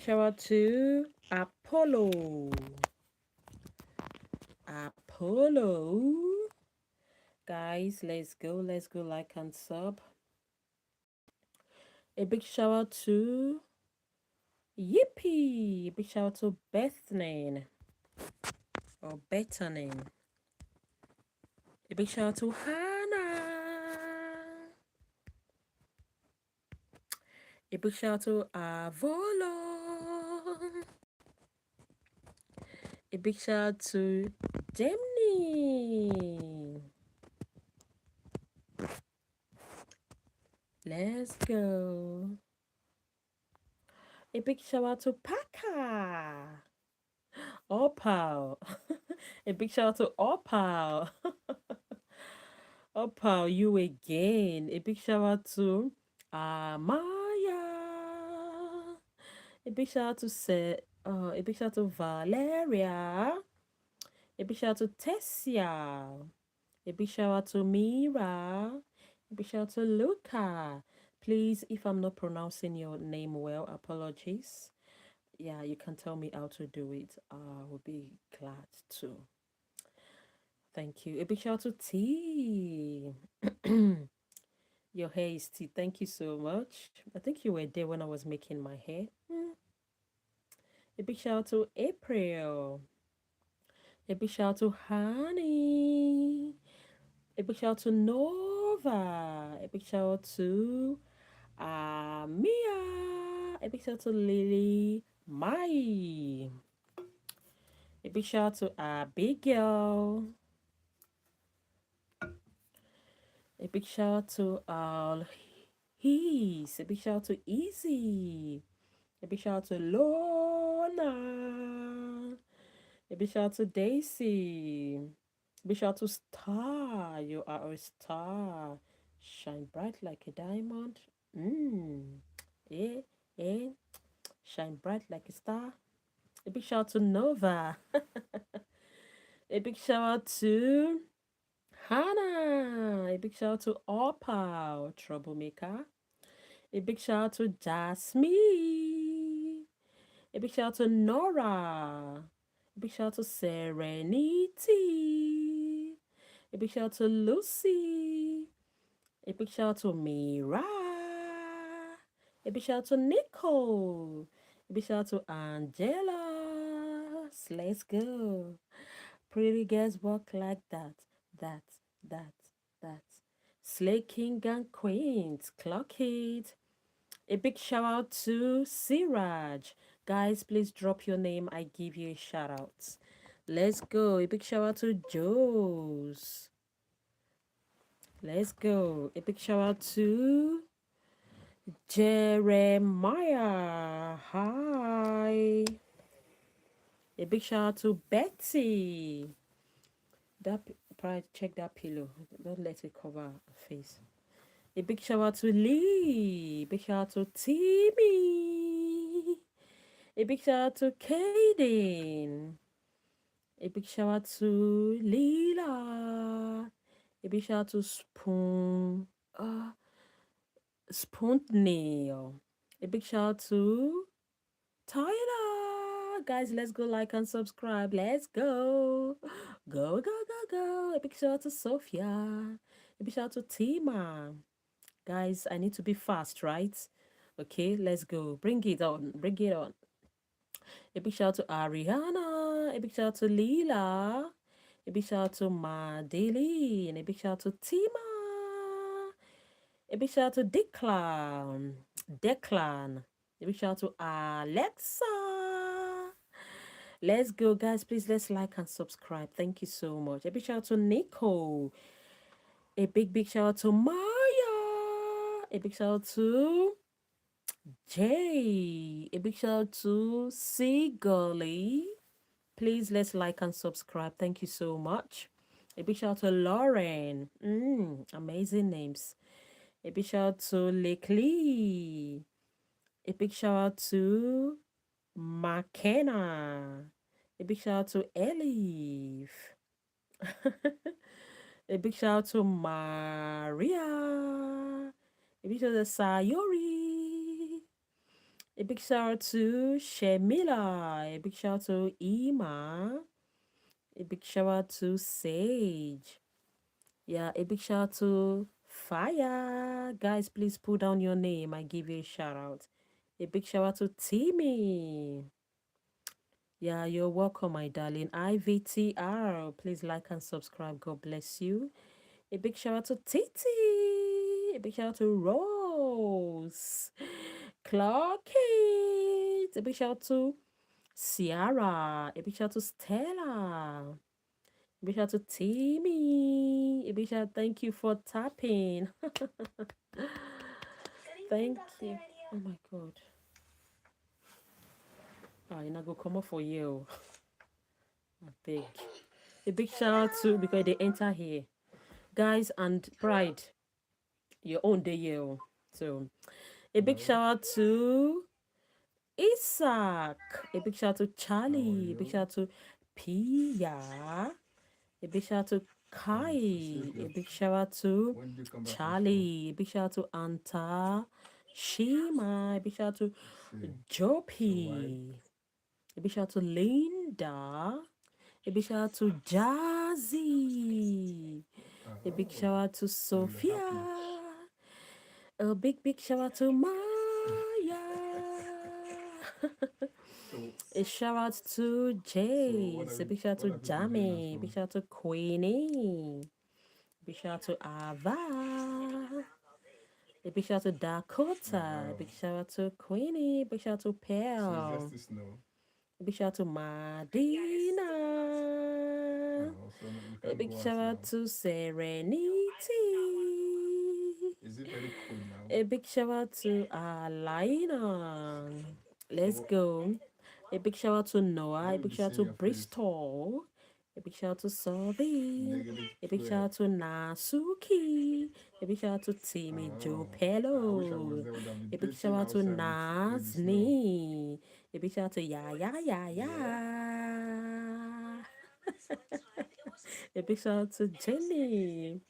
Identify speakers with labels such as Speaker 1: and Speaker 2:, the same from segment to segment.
Speaker 1: shout out to Apollo. Apollo. Guys, let's go. Let's go like and sub. A big shout out to Yippee. A big shout out to Bethany or Bethany. A big shout out to Hannah. A big shout out to Avolo. A big shout out to Demni. Let's go. A big shout out to Paka. Opal. A big shout out to Opal. Opal, you again. A big shout out to Amaya. A big shout out to a big shout out to Valeria. A big shout out to Tessia. A big shout out to Mira. A big shout out to Luca. Please, if I'm not pronouncing your name well, apologies. Yeah, you can tell me how to do it. I will be glad to. Thank you. A big shout out to T. Your hair is T. Thank you so much. I think you were there when I was making my hair. A big shout out to April. A big shout out to Honey. A big shout out to Nova. A big shout out to Mia. A big shout out to Lily. Mai. A big shout out to Abigail. A big shout out to all He's. A big shout out to Easy. A big shout out to Lorna. A big shout out to Daisy. A big shout out to Star. You are a star. Shine bright like a diamond. Eh, eh. Shine bright like a star. A big shout out to Nova. A big shout out to Hannah. A big shout out to Opal, troublemaker. A big shout out to Jasmine. A big shout out to Nora. A big shout out to Serenity. A big shout out to Lucy. A big shout out to Mira. A big shout out to Nicole. A big shout out to Angela. Let's go. Pretty girls walk like that, that, that, that. Slay King and Queens, clock it. A big shout out to Siraj. Guys, please drop your name. I give you a shout out. Let's go. A big shout out to Joes. Let's go. A big shout out to Jeremiah. Hi. A big shout out to Betsy. Check that pillow. Don't let it cover her face. A big shout out to Lee. A big shout out to Timmy. A big shout out to Kaden. A big shout out to Lila. A big shout out to Spoon Nail. A big shout out to Tyler. Guys, let's go like and subscribe. Let's go. Go, go, go, go. A big shout out to Sophia. A big shout out to Tima. Guys, I need to be fast, right? Okay, let's go. Bring it on. Bring it on. A big shout out to Ariana. A big shout out to Leela. A big shout out to Madeline. A big shout out to Tima. A big shout out to Declan. A big shout out to Alexa. Let's go, guys. Please, let's like and subscribe. Thank you so much. A big shout out to Nico. A big shout out to Maya. A big shout out to Jay. A big shout out to Seagully. Please, let's like and subscribe. Thank you so much. A big shout out to Lauren. Amazing names. A big shout out to Leclee. A big shout out to McKenna. A big shout out to Elif. A big shout out to Maria. A big shout out to Sayori. A big shout out to Shemila. A big shout out to Ima. A big shout out to Sage. Yeah, a big shout out to Fire. Guys, please put down your name. I give you a shout out. A big shout out to Timmy. Yeah, you're welcome, my darling. IVTR. Please like and subscribe. God bless you. A big shout out to Titi. A big shout out to Rose. Clarkit. A big shout out to Ciara. A big shout out to Stella. A big shout out to Timmy. A big shout out, thank you for tapping. Thank you. Oh my god. You not go come up for you. Big. A big shout out to because they enter here. Guys and Pride. Your own day here. So a big shout out to Isaac. A big shout out to Charlie. A big shout out to Pia. A big shout out to Kai. A big shout out to Charlie. A big shout out to Anta. Shima. A big shout out to Jopi. A big shout out to Linda. A big shout out to Jazzy. A big shout out to Sophia. A big shout out to Maya. A shout out to Jace. A big shout out to Jamie. A big shout out to Queenie. A big shout out to Ava. A big shout out to Dakota. A big shout out to Queenie. A big shout out to Pearl. A big shout out to Madina. A big shout out to Serenity.
Speaker 2: Is it very cool now?
Speaker 1: A big shout out to Alina. Let's go. A big shout out to Noah. A big shout out to Bristol. A big shout out to Sophie. A big shout out to Nasuki. A big shout out to Timmy Joe Pello. A big shout out to Nazni. A big shout out to Ya. A big shout out to Jenny.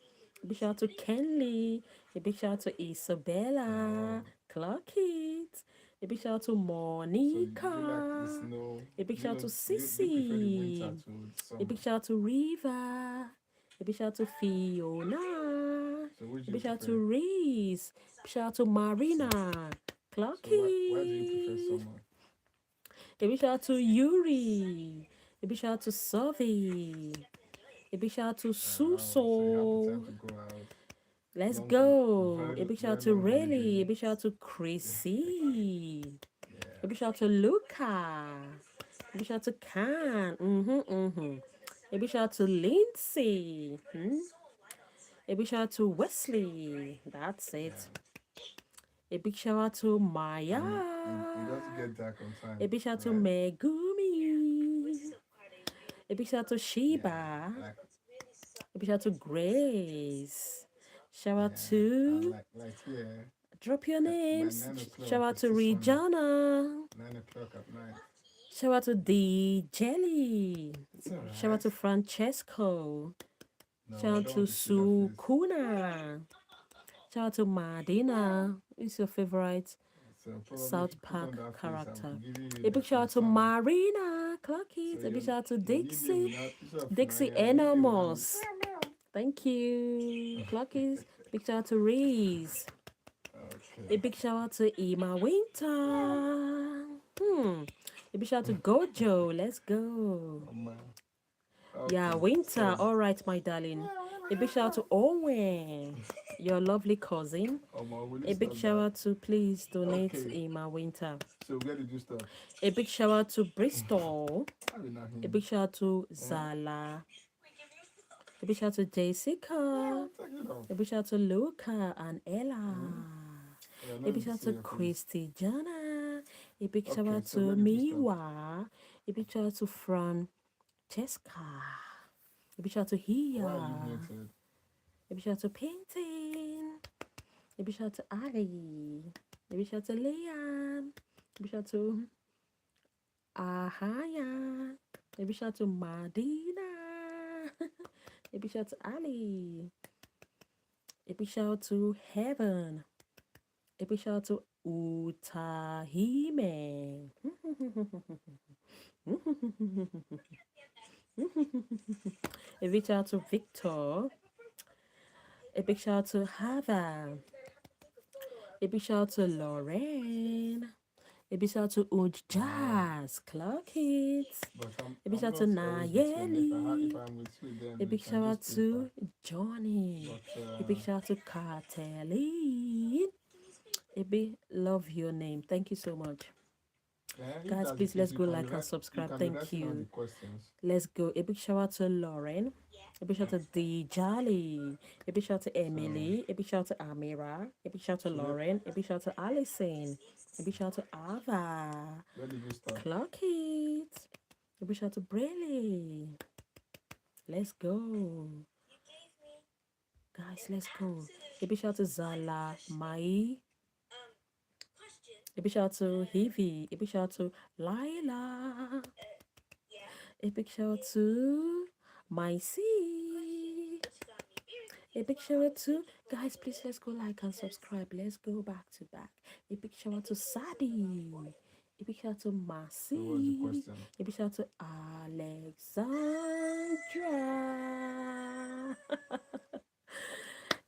Speaker 1: A big shout out to Kenley. A big shout out to Isabella. Clarkit. A big shout out to Monica. A big shout out to Sissy. A big shout out to Riva. A big shout out to Fiona. A big shout out to Reese. A big shout out to Marina. Clarkit.
Speaker 2: Why do you prefer summer?
Speaker 1: A big shout out to Yuri. A big shout out to Sophie. A big shout out to Suso. Let's go. A big shout out to Rayleigh. A big shout out to Chrissy. A big shout out to Luca. A big shout out to Khan. A big shout out to Lindsay. A big shout out to Wesley. That's it. A big shout out to Maya.
Speaker 2: You got to get back on time.
Speaker 1: A big shout out to Megumi. A big shout out to Sheba. A big shout out to Grace. Shout out to drop your names. Shout out to Regina.
Speaker 2: 9 o'clock at night.
Speaker 1: Shout out to the Jelly. Shout out to Francesco. Shout out to Sukuna. Shout out to Madina. Who's your favorite South Park character? A big shout out to Marina. Clocky. A big shout out to Dixie. Dixie Enormous. Thank you. Clockies. Big shout out to Reese. A big shout out to Ima Winter. A big shout out to Gojo. Let's go. Yeah, Winter. All right, my darling. A big shout out to Owen, your lovely cousin. A big shout out to please donate Ima Winter.
Speaker 2: So where did you start?
Speaker 1: A big shout out to Bristol. A big shout out to Zala. A big shout out to Jessica. A big shout out to Luca and Ella. A big shout out to Christy Jana. A big shout out to Miwa. A big shout out to Francesca. A big shout out to Hia. A big shout out to Painting. A big shout out to Ali. A big shout out to Leon. A big shout out to Ahaya. A big shout out to Madina. A big shout out to Ali. A big shout out to Heaven. A big shout out to Utahime. A big shout out to Victor. A big shout out to Hava. A big shout out to Lauren. A big shout out to
Speaker 2: Wow.
Speaker 1: Jazz. Clock it.
Speaker 2: But
Speaker 1: A big
Speaker 2: I'm
Speaker 1: shout out to
Speaker 2: not always with you. And if
Speaker 1: Nayeli.
Speaker 2: I'm with you, then
Speaker 1: A
Speaker 2: we
Speaker 1: big
Speaker 2: can
Speaker 1: shout
Speaker 2: just
Speaker 1: out
Speaker 2: stay far.
Speaker 1: to Johnny.
Speaker 2: But
Speaker 1: A big shout out to Cartelli. A big love your name. Thank you so much.
Speaker 2: if
Speaker 1: Guys,
Speaker 2: that's the
Speaker 1: please
Speaker 2: case,
Speaker 1: let's go like and subscribe.
Speaker 2: you can be
Speaker 1: Thank
Speaker 2: writing down the
Speaker 1: you.
Speaker 2: questions.
Speaker 1: Let's go. A big shout out to Lauren. A big shout out to D Jolly. A big shout out to
Speaker 2: So
Speaker 1: Emily. A big shout out to Amira. A big shout out to
Speaker 2: so
Speaker 1: Lauren. A big shout out to Allison. A big shout out to Ava.
Speaker 2: where did you start?
Speaker 1: Clock it. A big shout out to Brayley. Let's go. Guys, let's go. A big shout out to Zala Mai. A big shout out to Heavy. A big shout out to Lila. A big shout out to Mycy. A big shout out to guys, please let's go like and subscribe. Let's go back to back. A big shout out to Sadie. A big shout out to
Speaker 2: So what's the
Speaker 1: Marcy.
Speaker 2: question?
Speaker 1: A big shout out to Alexandra.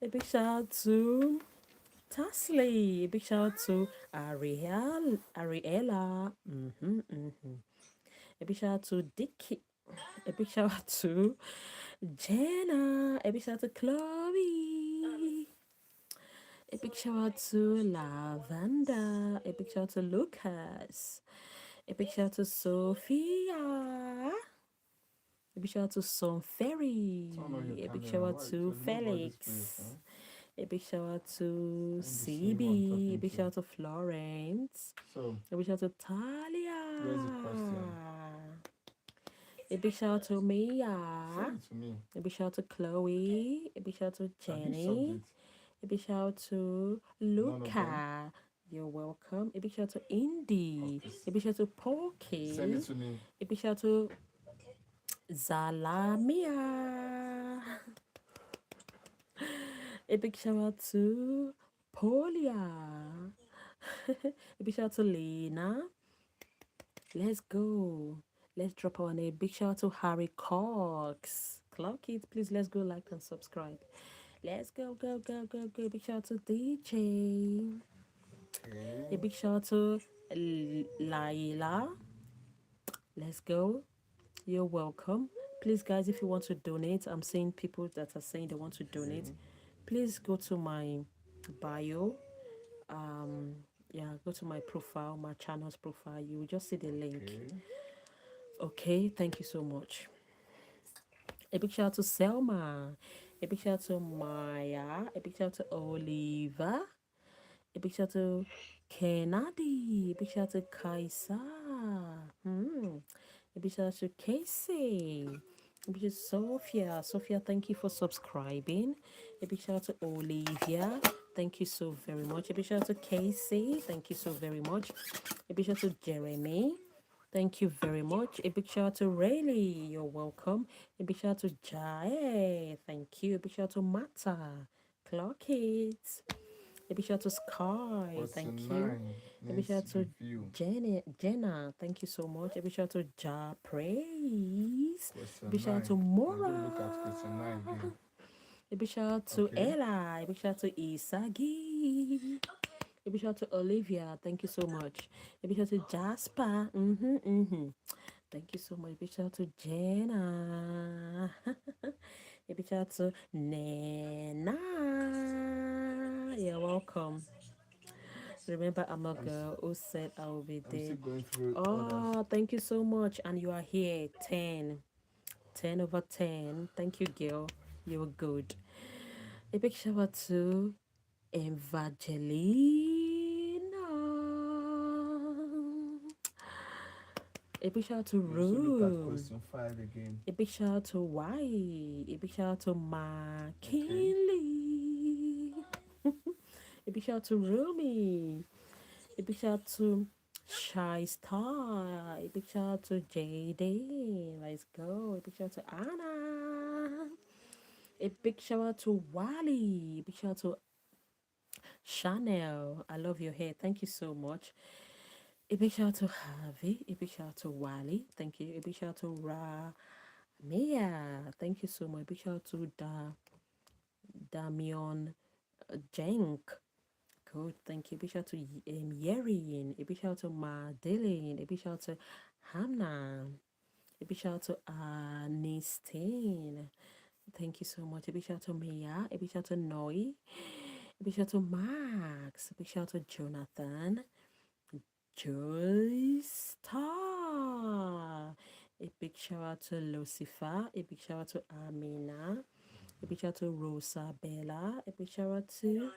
Speaker 1: A big shout out to Tasley. A big shout out to Ariella. A big shout out to Dicky. A big shout out to Jenna. A big shout out to Chloe. A big shout out to Lavanda. A big shout out to Lucas. A big shout out to Sophia. A big shout out to Son Ferry.
Speaker 2: Turn on your
Speaker 1: A big
Speaker 2: camera.
Speaker 1: shout out
Speaker 2: Why?
Speaker 1: to
Speaker 2: So nobody's
Speaker 1: Felix.
Speaker 2: place, huh?
Speaker 1: A big shout out to
Speaker 2: I'm the same one
Speaker 1: CB. A
Speaker 2: talking
Speaker 1: big
Speaker 2: to.
Speaker 1: shout out to Florence.
Speaker 2: So
Speaker 1: A big shout out to Talia.
Speaker 2: where's the question?
Speaker 1: A big shout out to Mia.
Speaker 2: Send it to me.
Speaker 1: A big shout out to Chloe. A big shout out to
Speaker 2: Have you
Speaker 1: Jenny.
Speaker 2: subbed it?
Speaker 1: A big shout out to
Speaker 2: None of them.
Speaker 1: Luca. You're welcome. A big shout out to Indy.
Speaker 2: Of this.
Speaker 1: A big shout out to
Speaker 2: Send
Speaker 1: Porky.
Speaker 2: it to me.
Speaker 1: A big shout out to Zalamia. A big shout out to Polia. A big shout out to Lena. Let's go. Let's drop on a big shout out to Harry Cox. Clock it, please. Let's go like and subscribe. Let's go, go, go, go, go. Big shout out to DJ.
Speaker 2: Okay.
Speaker 1: A big shout out to Laila. Let's go. You're welcome. Please, guys, if you want to donate, I'm seeing people that are saying they want to donate.
Speaker 2: Okay.
Speaker 1: Please go to my bio. Yeah, go to my profile, my channel's profile. You will just see the link. Okay, thank you so much. A big shout out to Selma. A big shout out to Maya. A big shout out to Oliva. A big shout out to Kennedy. A big shout out to Kaisa. A big shout out to Casey. A big shout out to Sophia. Sophia, thank you for subscribing. A big shout out to Olivia. Thank you so very much. A big shout out to Casey. Thank you so very much. A big shout out to Jeremy. Thank you very much. A big shout out to Rayleigh. You're welcome. A big shout out to Jai. Thank you. A big shout out to Mata. Clock it. A big shout out to Sky. Thank you. A big shout out to Jenna. Thank you so much. A big shout out to Ja Praise. A big shout out to Mora.
Speaker 2: Look at question 9 again.
Speaker 1: A big shout out to Ella. A big shout out to Isagi. A big shout out to Olivia. Thank you so much. A big shout out to Jasper. Thank you so much. A big shout out to Jenna. A big shout out to Nena. You're welcome. Remember, I'm a girl who said I will be
Speaker 2: I'm
Speaker 1: there.
Speaker 2: still going through
Speaker 1: Oh,
Speaker 2: others.
Speaker 1: thank you so much. And you are here. 10. 10 over 10. Thank you, girl. You were good. A big shout out to Evangelina. A big shout out to
Speaker 2: We also look at
Speaker 1: Rue.
Speaker 2: question 5 again.
Speaker 1: A big shout out to Y. A big shout out to McKinley. A big shout out to Rumi. A big shout out to Shy Star. A big shout out to JD. Let's go. A big shout out to Anna. A big shout out to Wally. A big shout out to Chanel, I love your hair. Thank you so much. A big shout out to Harvey. A big shout out to Wally. Thank you. A big shout out to Mia. Thank you so much. A big shout out to Damion Jenk. Good. Thank you. A big shout out to Yerin. A big shout out to Madeline. A big shout out to Hamna. A big shout out to Anistine. Thank you so much. A big shout out to Mia. A big shout out to Noi. A big shout out to Max. A big shout out to Jonathan. Joy Star. A big shout out to Lucifer. A big shout out to Amina. A big shout out to Rosa Bella. A big shout out to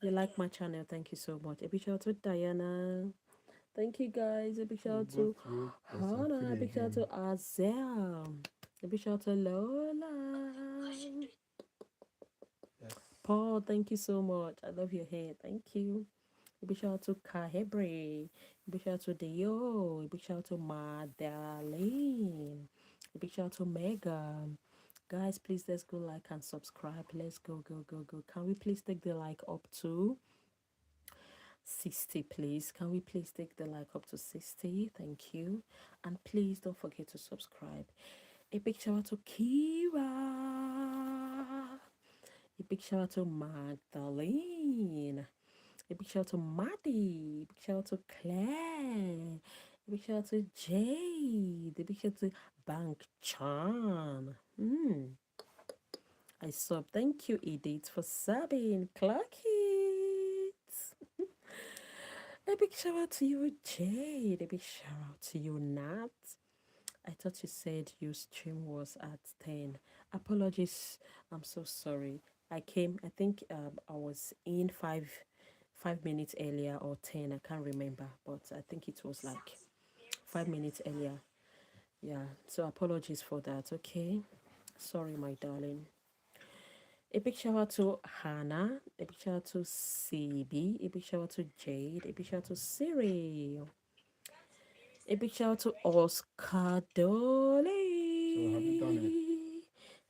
Speaker 1: you like my channel. Thank you so much. A big shout out to Diana. Thank you guys. A big shout out
Speaker 2: Go
Speaker 1: to
Speaker 2: through the
Speaker 1: Hannah. A
Speaker 2: Symphony
Speaker 1: big shout out
Speaker 2: again.
Speaker 1: to Azel. A big shout out to Lola.
Speaker 2: Yes.
Speaker 1: Paul, thank you so much. I love your hair. Thank you. A big shout out to Kahebre. A big shout out to Deo. A big shout out to Madeleine. A big shout out to Megan. Guys, please let's go like and subscribe. Let's go, go, go, go. Can we please take the like up to 60, please? Can we please take the like up to 60? Thank you. And please don't forget to subscribe. A big shout out to Kira. A big shout out to Magdalene. A big shout out to Maddie. A big shout out to Claire. A big shout out to Jade. A big shout out to Bank Chan. I sub. Thank you, Edith, for subbing. Clock it. A big shout out to you, Jade. A big shout out to you, Nat. I thought you said your stream was at 10. Apologies. I'm so sorry. I came, I think I was in 5 minutes earlier or 10. I can't remember, but I think it was like 5 minutes earlier. Yeah, so apologies for that, okay? Sorry, my darling. A big shout out to Hannah. A big shout out to CB. A big shout out to Jade. A big shout out to Siri. A big shout out to Oscar
Speaker 2: So have you done it?
Speaker 1: Dolly.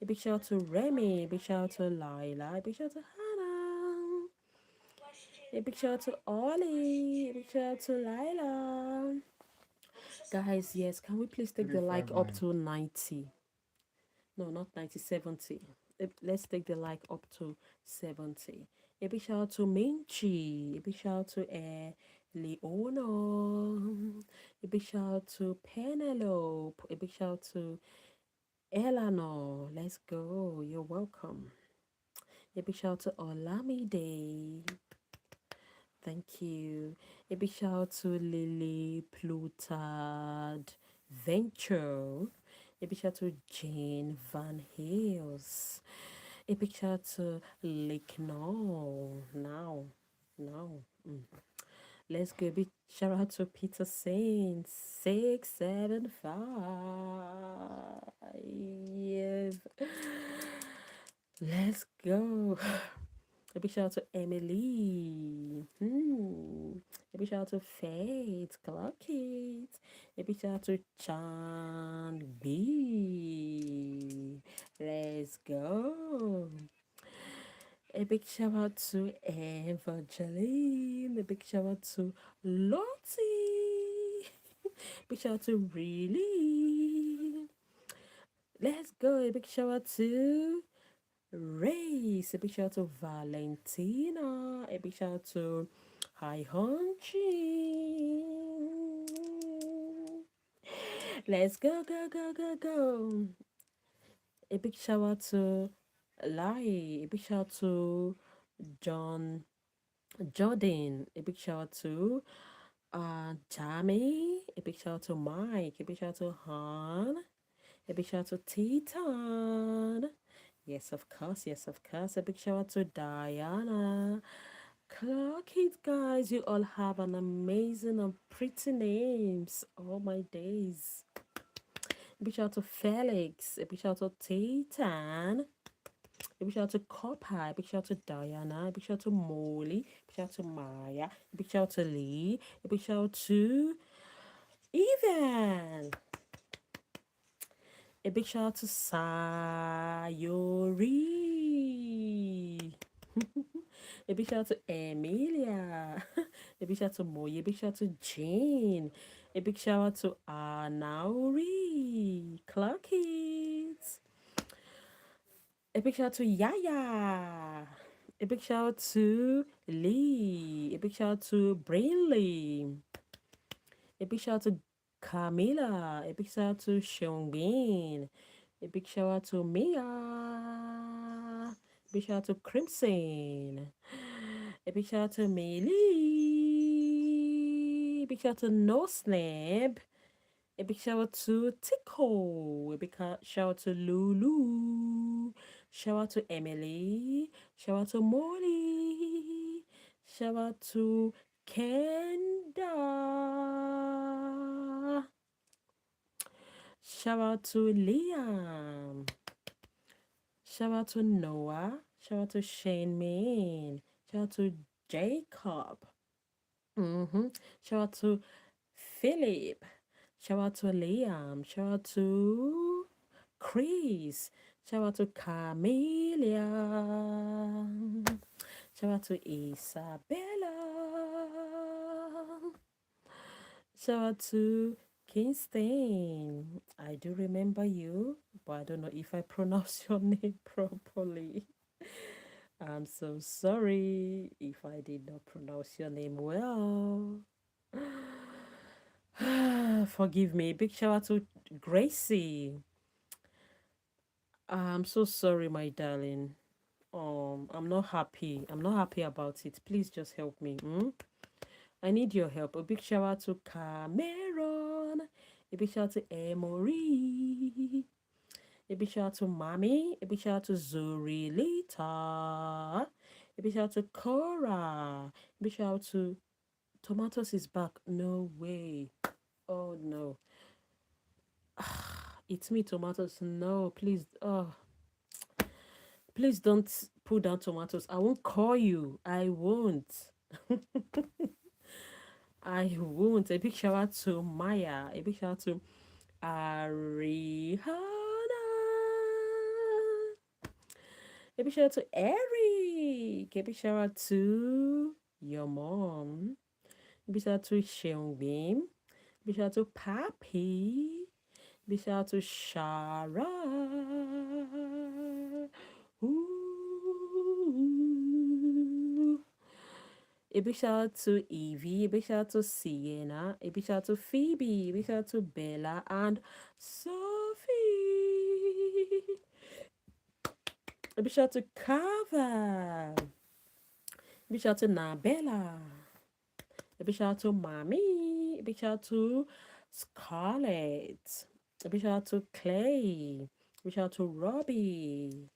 Speaker 1: A big shout out to Remy. A big shout out to Lila. A big shout out to Hannah. A big shout out to Ollie. A big shout out to Lila. Guys, yes, can we please take the like up
Speaker 2: 359.
Speaker 1: to 90? No, not 90, 70. Let's take the like up to 70. A big shout out to Minchi. A big shout out to Leona. A big shout out to Penelope. A big shout out to Eleanor. Let's go. You're welcome. A big shout out to Olamide. Thank you. A big shout out to Lily Plutard Venture. A big shout out to Jane Van Hales. A big shout out to Lake Now. Let's go. A big shout out to Peter Saint 675. Let's go. A big shout out to Emily. A big shout out to Faith. Clock it. A big shout out to Chan B. Let's go. A big shout out to Evangeline. A big shout out to Lottie. Big shout out to Really. Let's go. A big shout out to Race. A big shout out to Valentina. A big shout out to Hi Hunchy. Let's go, go, go, go, go. A big shout out to Larry. A big shout out to Jordan. A big shout out to Jamie. A big shout out to Mike. A big shout out to Han. A big shout out to Titan. Yes, of course. Yes, of course. A big shout out to Diana. Clock it, guys. You all have an amazing and pretty names. Oh my days. A big shout out to Felix. A big shout out to Titan. A big shout out to Copper. A big shout out to Diana. A big shout out to Molly. A big shout out to Maya. A big shout out to Lee. A big shout out to Evan. A big shout out to Sayori. A big shout out to Emilia. A big shout out to Moye. A big shout out to Jane. A big shout out to Anauri. Clark Kids. A big shout out to Yaya. A big shout out to Lee. A big shout out to Brainley. A big shout out to Camila. A big shout out to Seongbin. A big shout out to Mia. A big shout out to Crimson. A big shout out to Melee. A big shout out to No Snap. A big shout out to Tico. A big shout out to Lulu. Shout out to Emily. Shout out to Molly. Shout out to Kenda. Shout out to Liam. Shout out to Noah. Shout out to Shane Main. Shout out to Jacob. Shout out to Philip. Shout out to Liam. Shout out to Chris. Shout out to Camelia. Shout out to Isabella. Shout out to Kingston. I do remember you, but I don't know if I pronounce your name properly. I'm so sorry if I did not pronounce your name well. Forgive me. Big shout out to Gracie. I'm so sorry, my darling. I'm not happy. I'm not happy about it. Please just help me. I need your help. A big shout out to Cameron. A big shout out to Emory. A big shout out to Mommy. A big shout out to Zorilita. A big shout out to Cora. A big shout out to Tomatoes is back. No way. Oh no. It's me, Tomatoes. No, please. Please don't put down Tomatoes. I won't call you. I won't. I won't. A big shout out to Maya. A big shout out to Ariana. A big shout out to Eric. A big shout out to your mom. A big shout out to Seongbin. A big shout out to Papi. A big shout out to Shara. Ooh. A big shout out to Evie, a big shout out to Sienna, a big shout out to Phoebe, a big shout out to Bella and Sophie. A big shout out to Kava. A big shout out to Nabella. A big shout out to Mommy. A big shout out to Scarlett. A big shout out to Clay. A big shout out to Robbie.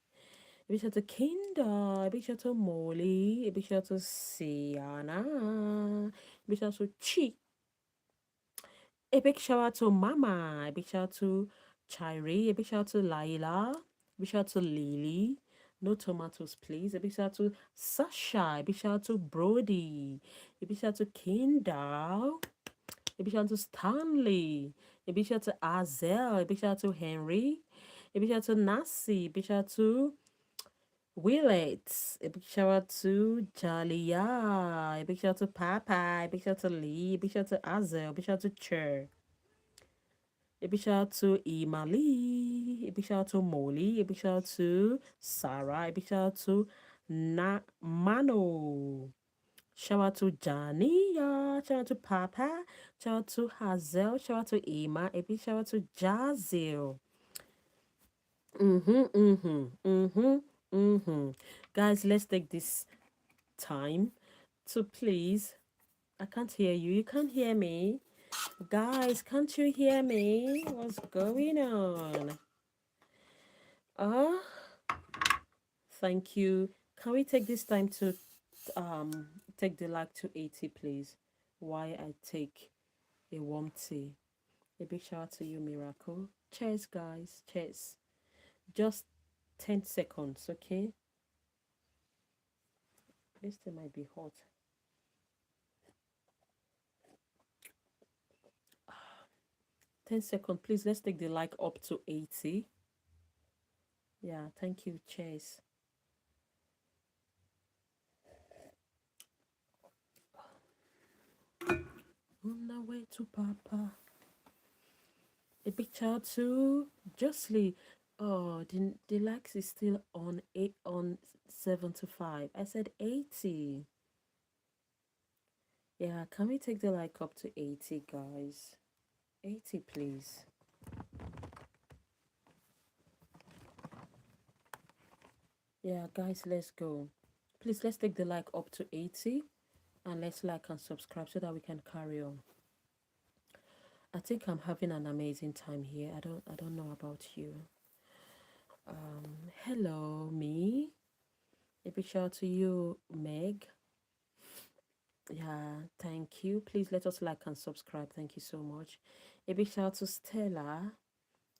Speaker 1: A big shout out to Kinder. A big shout out to Molly. A big shout out to Sienna. A big shout out to Chi. A big shout out to Mama. A big shout out to Chiri. A big shout out to Laila. A big shout out to Lily. No tomatoes, please. A big shout out to Sasha. A big shout out to Brody. A big shout out to Kinder. A big shout out to Stanley. A big shout out to Azel. A big shout out to Henry. A big shout out to Nasi. A big shout out to Willett. A big shout out to Jalia. A big shout out to Papa. A big shout out to Lee. A big shout out to Azel. A big shout out to Cher. A big shout out to Imali. A big shout out to Molly. A big shout out to Sarah. A big shout out to Mano. Shout out to Jania. Shout out to Papa. Shout out to Hazel. Shout out to Emma. A big shout out to Jazil. Guys, let's take this time to please. I can't hear you. You can't hear me. Guys, can't you hear me? What's going on? Thank you. Can we take this time to take the like to 80, please? Why I take a warm tea. A big shout out to you, Miracle. Cheers, guys. Cheers. Just 10 seconds, okay? This thing might be hot. Ten seconds, please. Let's take the like up to 80. Yeah, thank you. Cheers. On the way to Papa. A big shout out to Justly. Oh, the likes is still on 75. I said 80. Yeah, can we take the like up to 80, guys? 80, please. Yeah, guys, let's go. Please, let's take the like up to 80 and let's like and subscribe so that we can carry on. I think I'm having an amazing time here. I don't know about you. Hello, me. A big shout out to you, Meg. Yeah, thank you. Please let us like and subscribe. Thank you so much. A big shout out to Stella.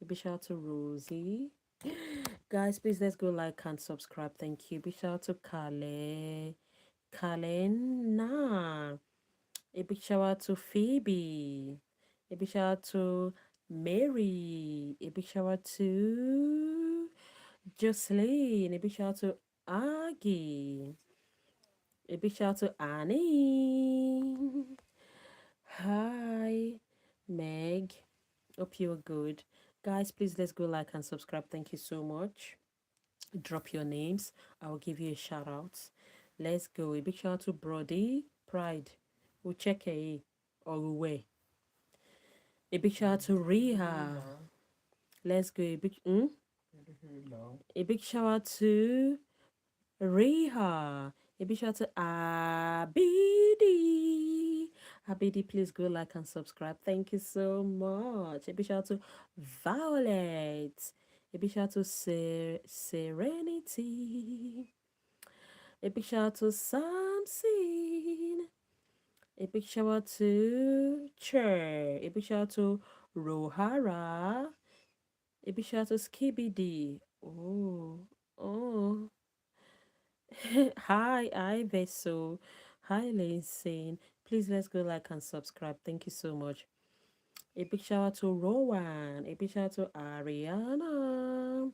Speaker 1: A big shout out to Rosie. Guys, please let's go like and subscribe. Thank you. Big shout out to Kale. Kalena. A big shout out to Phoebe. A big shout out to Mary. A big shout out to Jocelyn. A big shout out to Aggie. A big shout out to Annie. Hi, Meg. Hope you're good. Guys, please let's go like and subscribe. Thank you so much. Drop your names. I will give you a shout out. Let's go. A big shout out to Brody Pride. Ucheke Oruwe. A big shout out to Riha. Let's go. A big shout out to Riha. A big shout out to Abidi. Abidi, please go like and subscribe. Thank you so much. A big shout out to Violet. A big shout out to Serenity. A big shout out to Samson. A big shout out to Cher. A big shout out to Rohara. A big shout out to Skibidi. Oh. Hi, Veso. Hi, Lindsay. Please let's go like and subscribe. Thank you so much. A big shout out to Rowan. A big shout out to Ariana.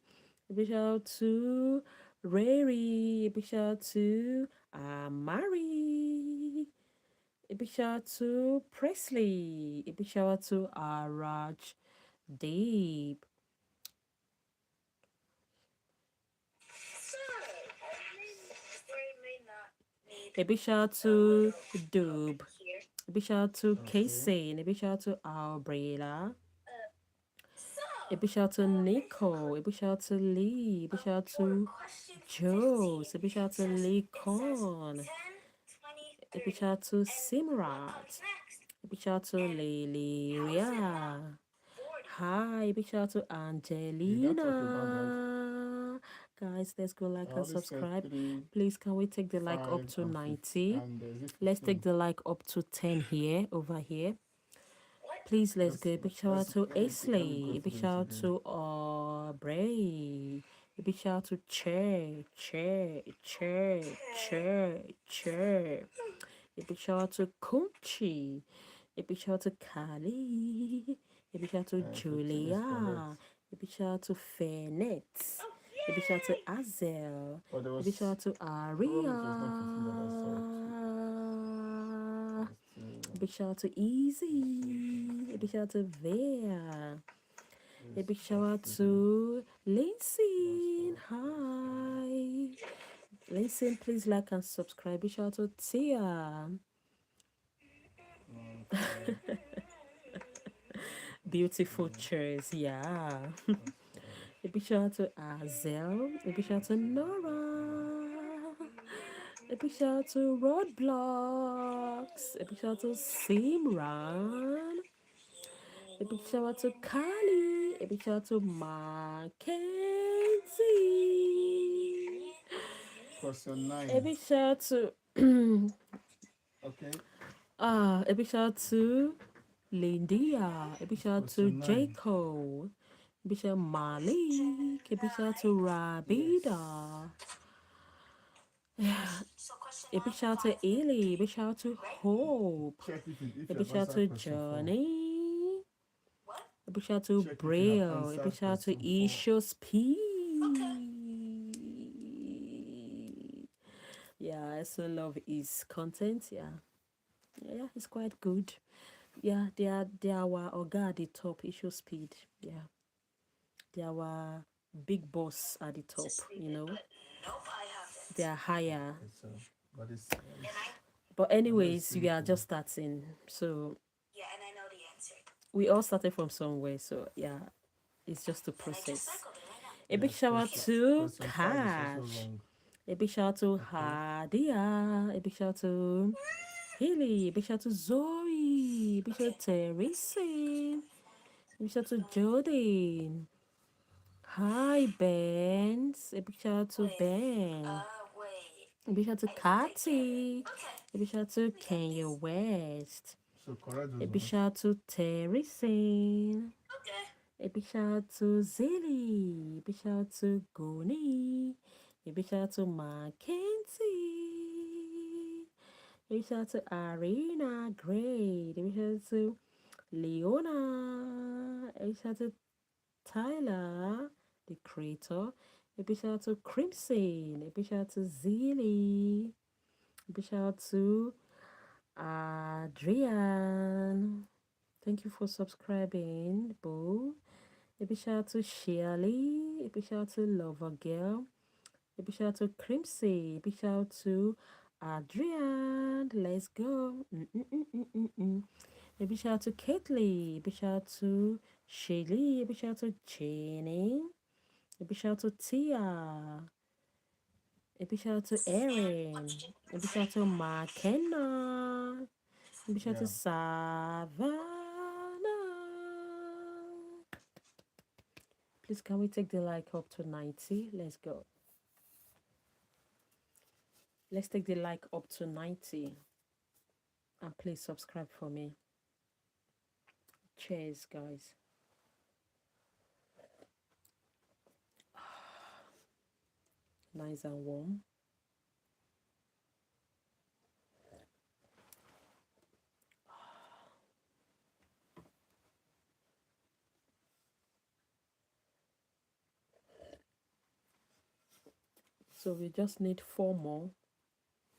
Speaker 1: A big shout out to Rary. A big shout out to Amari. A big shout out to Presley. A big shout out to Raj Deep. A big shout out to Doob. A big shout out to Casey. And a big shout out to Albrela. A big shout out to Nico. A big shout out to Lee. A big shout out to Joe. A big shout out to Lee Con. A big shout out to Simrat. A big shout out to Lilia. Hi, big shout out to Angelina. Guys, let's go like and subscribe. Please, can we take the like up to 90? Let's take the like up to 10 here, over here. Please, let's go. Big shout out to Aisley. Big shout out to Bray. A big shout out to Chair. A big shout out to Kunchi. A big shout out to Kali. A big shout out to Julia. A big shout out to Fairnet. A big shout out to Azel. A big shout out to Aria. A big shout out to Easy. A big shout out to Vea. A big shout out to Lindsay. Hi. Lindsay, please like and subscribe. Big shout out to Tia. Beautiful chairs, yeah. A big shout out to Azel. A big shout out to Nora. A big shout out to Roadblocks. A big shout out to Simran. A big shout out to Kali. A big shout out to Mackenzie.
Speaker 2: Question 9.
Speaker 1: A big shout out to
Speaker 2: Okay.
Speaker 1: a big shout out to Lindia. A big shout out to Jacob. A big shout out to Malik. A big shout out to Rabida. A big shout out to Ely. A big shout out to Hope. A big shout out to Johnny. A big shout out to Braille. A big shout out to Isho's P. Yeah, I also love his content. Yeah, it's quite good. Yeah, they are our Oga at the top, issue speed. Yeah. They are our big boss at the top, you know. They are higher.
Speaker 2: Okay, so, but
Speaker 1: But
Speaker 2: I know it's
Speaker 1: anyways, we are
Speaker 2: simple.
Speaker 1: just starting. So we all started from somewhere. So yeah, it's just a process. A big
Speaker 2: Yes,
Speaker 1: shout out to
Speaker 2: question 5 is also
Speaker 1: Cash.
Speaker 2: wrong.
Speaker 1: A big shout out to
Speaker 2: Okay.
Speaker 1: Hadia. A big shout out to Haley. A big shout out to Zoe. A big shout out to Teresa. A big shout out to Jordan. Hi, Ben. A big shout out to Ben. A big shout out to Kati. A big shout out to Kenya West.
Speaker 2: So correct
Speaker 1: A
Speaker 2: those
Speaker 1: big
Speaker 2: ones.
Speaker 1: shout out to Teresa. A big shout out to Zilly. A big shout out to Goni. A big shout out to Mackenzie. A big shout out to Arena. Great. A big shout out to Leona. A big shout out to Tyler, the creator. A big shout out to Crimson. A big shout out to Zilly. A big shout out to Adrian. Thank you for subscribing, Boo. A big shout out to Shirley. A big shout out to Lover Girl. A big shout out to Crimson. A big shout out to Adrian. Let's go. A big shout out to Caitlyn. A big shout out to Shelly. A big shout out to Jenny. A big shout out to Tia. A big shout out to Erin. A big shout out to McKenna. A big shout out to
Speaker 2: Yeah.
Speaker 1: Savannah. Please, can we take the like up to 90? Let's go. Let's take the like up to 90. And please subscribe for me. Cheers, guys. Nice and warm. So we just need 4 more.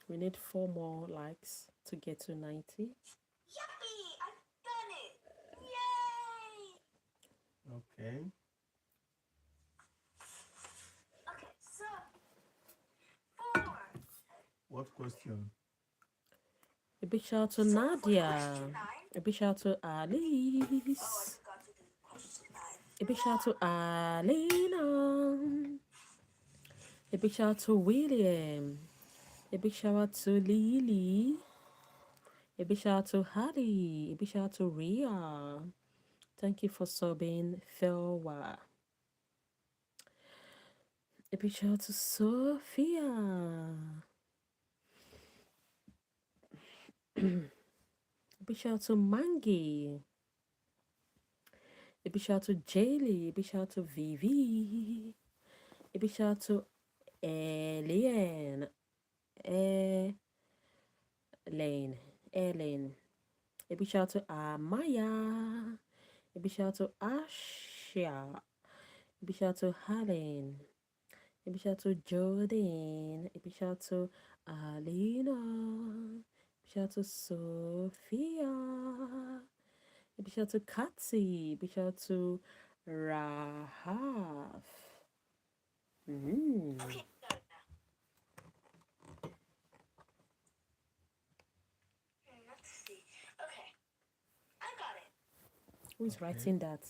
Speaker 1: We need 4 more likes to get to 90.
Speaker 2: Okay. What question?
Speaker 1: A big shout out to Nadia. A big shout out to Alice. A big shout out to Alina. A big shout out to William. A big shout out to Lily. A big shout out to Hattie. A big shout out to Ria. Thank you for subbing, Felwa. A big shout out to Sophia. A big shout out to Mangi. A big shout out to Jaylee. A big shout out to Vivi. A big shout out to Alien. Elaine. A big shout out to Amaya. A big shout out to Asha. A big shout out to Helen. A big shout out to Jordan. A big shout out to Alina. A big shout out to Sophia. A big shout out to Katsi. A big shout out to Rahaf. Who's writing that?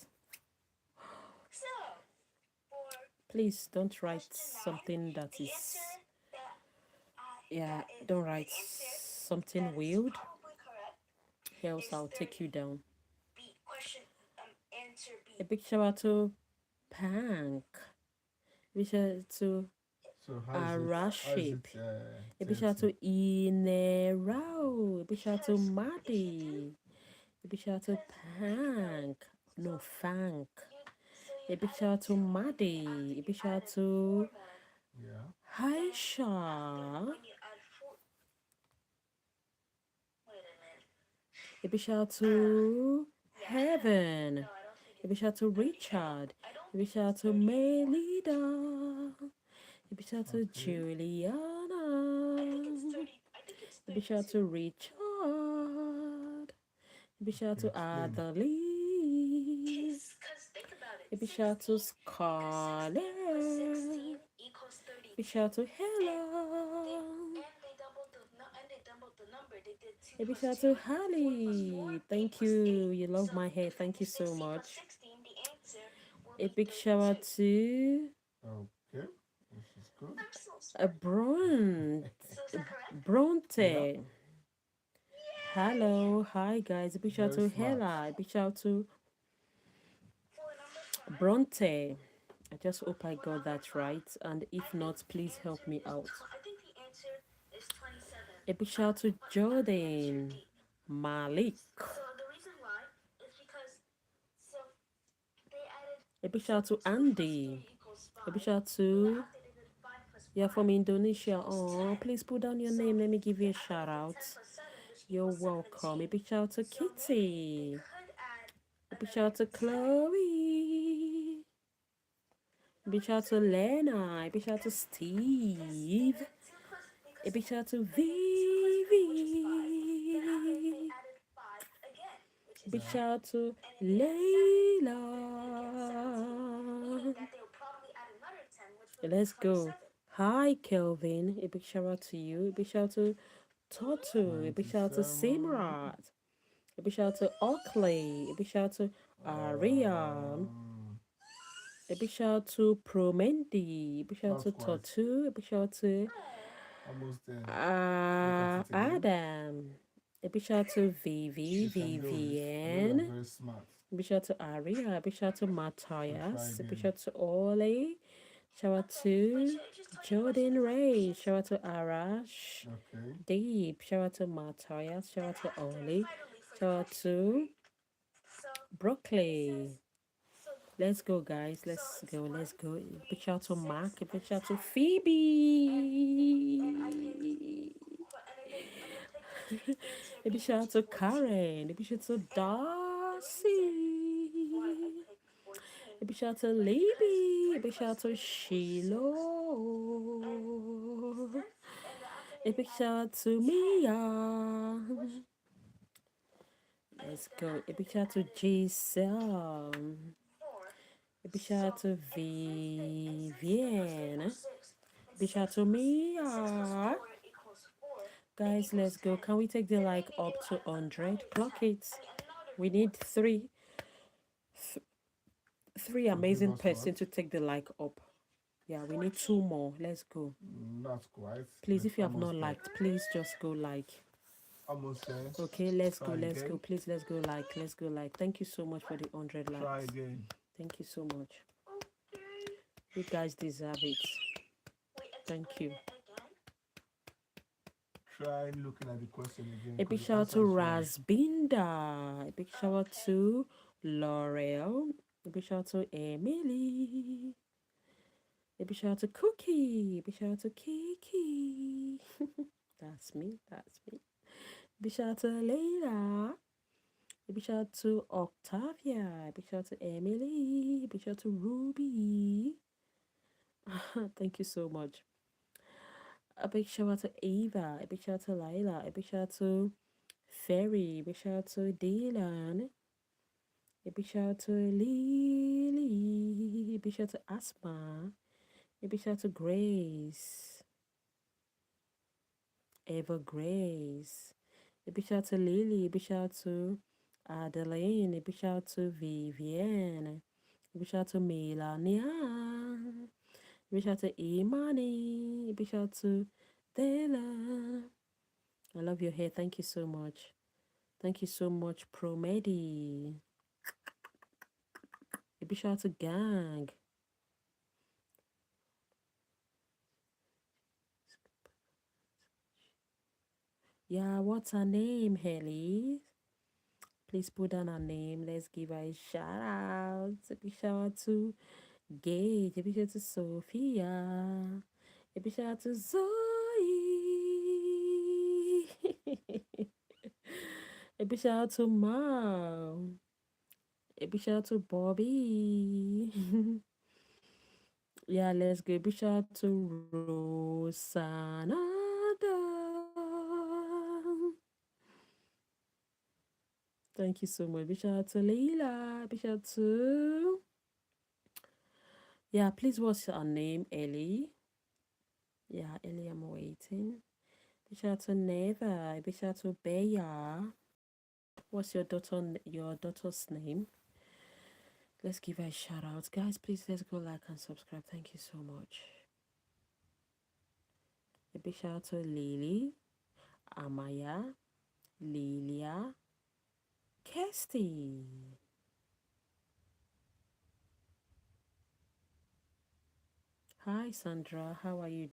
Speaker 1: Please don't write something that is. Yeah, don't write something weird. Else I'll take you down. A big shout out to Pank. A big shout out to
Speaker 2: So how is
Speaker 1: Araship.
Speaker 2: it
Speaker 1: A big shout out
Speaker 2: 30?
Speaker 1: to Inerao. A big shout out to Maddie. A big shout out to Pank. No, Fank. A big shout out to Maddie. A big shout out to
Speaker 2: Yeah.
Speaker 1: Haisha. A big shout out to Heaven. A big shout out to Richard. A big shout out to Melida. A big shout out to
Speaker 2: Okay.
Speaker 1: Juliana. A big shout out to Richard. A big shout out
Speaker 2: Okay,
Speaker 1: to
Speaker 2: explain.
Speaker 1: Adelie. A big shout out to Scarlett. Big shout out to Hella. A big shout out to Holly. Thank you. You love my hair. Thank you so much. A big shout out to
Speaker 2: Okay, this is good.
Speaker 1: a
Speaker 2: Yeah,
Speaker 1: Bronte. Hello, hi guys. A big shout out
Speaker 2: very
Speaker 1: to
Speaker 2: smart.
Speaker 1: Hella. A big shout out to Bronte. I just hope I got that right. And if not, please help me out. A big shout out to Jordan Malik. A big shout out to Andy. A big shout out to you're from Indonesia. Oh, please put down your name. Let me give you a shout out. You're welcome. A big shout out to Kitty. A big shout out to Chloe. A big shout out to Lena. A big shout out to Steve. A big shout out to Vivi. A big shout out to Layla. Let's go. Hi, Kelvin. A big shout out to you. A big shout out to Totu. A big shout out to
Speaker 2: 97.
Speaker 1: Simrat. A big shout out to Oakley. A big shout out to Aria.
Speaker 2: Um,
Speaker 1: A big shout out to Promendi. A big shout out
Speaker 2: not
Speaker 1: to
Speaker 2: quite.
Speaker 1: Totu. A big shout out to
Speaker 2: Almost there. Look at it again.
Speaker 1: Adam. A big shout out to Vivi,
Speaker 2: You can do this. You are
Speaker 1: Vivian.
Speaker 2: very smart.
Speaker 1: A big shout out to Aria. A big shout out to
Speaker 2: So try
Speaker 1: Matthias. A big
Speaker 2: again.
Speaker 1: shout out to Ollie. Shout out to Jordan Ray. Shout out to Arash.
Speaker 2: Okay.
Speaker 1: Deep. Shout out to Matthias. Shout out to Ollie. Shout out to Broccoli. Let's go, guys. Let's go. Let's go. Big shout out to Mark. A big shout out to Phoebe. A big shout out to Karen. A big shout out to Darcy. A big shout out to Libby. A big shout out to Shiloh. A big shout out to Mia. Let's go. A big shout out to Giselle. A big shout out to Vivian. A big shout out to Mia. Guys, let's go. Can we take the like up to 100? Clock it. We need three
Speaker 2: To give
Speaker 1: amazing
Speaker 2: us what?
Speaker 1: person to take the like up. Yeah, we need 2 more. Let's go.
Speaker 2: Not quite.
Speaker 1: Please,
Speaker 2: But
Speaker 1: if you have not
Speaker 2: almost there.
Speaker 1: liked, please just go like.
Speaker 2: Almost there.
Speaker 1: Okay, let's go.
Speaker 2: Try
Speaker 1: Let's go.
Speaker 2: again.
Speaker 1: Please, let's go like. Let's go like. Thank you so much for the 100
Speaker 2: Try
Speaker 1: likes.
Speaker 2: again.
Speaker 1: Thank you so much. You guys deserve it. Thank you.
Speaker 2: Try looking at the question again.
Speaker 1: A big
Speaker 2: 'Cause the
Speaker 1: shout out to
Speaker 2: answer is wrong.
Speaker 1: Rasbinda. A big shout out to L'Oreal. A big shout out to Emily. A big shout out to Cookie. A big shout out to Kiki. That's me. That's me. A big shout out to Leila. A big shout out to Octavia. A big shout out to Emily. A big shout out to Ruby. Thank you so much. A big shout out to Eva. A big shout out to Lila. A big shout out to Ferry. A big shout out to Dylan. A big shout out to Lily. A big shout out to Asma. A big shout out to Grace. Eva Grace. A big shout out to Lily. A big shout out to Adeline. A big shout out to Vivienne. A big shout out to Melania. A big shout out to Imani. A big shout out to Dela. I love your hair. Thank you so much. Thank you so much, Promedi. A big shout out to Gang. Yeah, what's her name, Haley? Please put down her name. Let's give her a shout out. A big shout out to Gage. A big shout out to Sophia. A big shout out to Zoe. A big shout out to Mom. A big shout out to Bobby. Yeah, let's go. A big shout out to Rosanna. Thank you so much. Big shout out to Leila. Big shout out to. Yeah, please, what's your name, Ellie? Yeah, Ellie, I'm waiting. Big shout out to Neva. Big shout out to Beya. What's your daughter's name? Let's give her a shout out. Guys, please let's go like and subscribe. Thank you so much. A big shout out to Lily, Amaya, Lilia, Kirsty. Hi Sandra, how are you